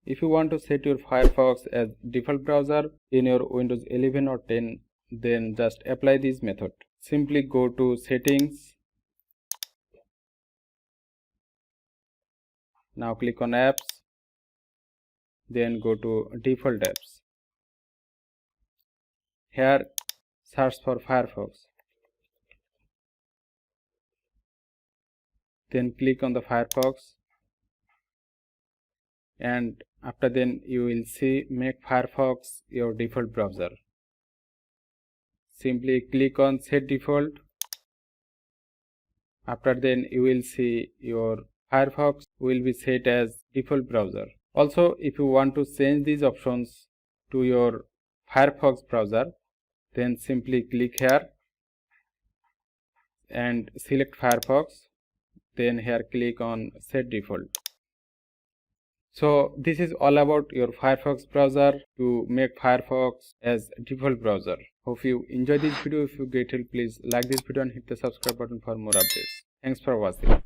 If you want to set your Firefox as default browser in your Windows 11 or 10, then just apply this method. Simply go to Settings. Now click on Apps. Then go to Default Apps. Here search for Firefox. Then click on the Firefox, and after then you will see make Firefox your default browser. Simply click on Set Default. After then you will see your Firefox will be set as default browser. Also, if you want to change these options to your Firefox browser, then simply click here and select Firefox. Then here click on Set Default. So this is all about your Firefox browser to make Firefox as default browser. Hope you enjoy this video. If you get help, please like this video and hit the subscribe button for more updates. Thanks for watching.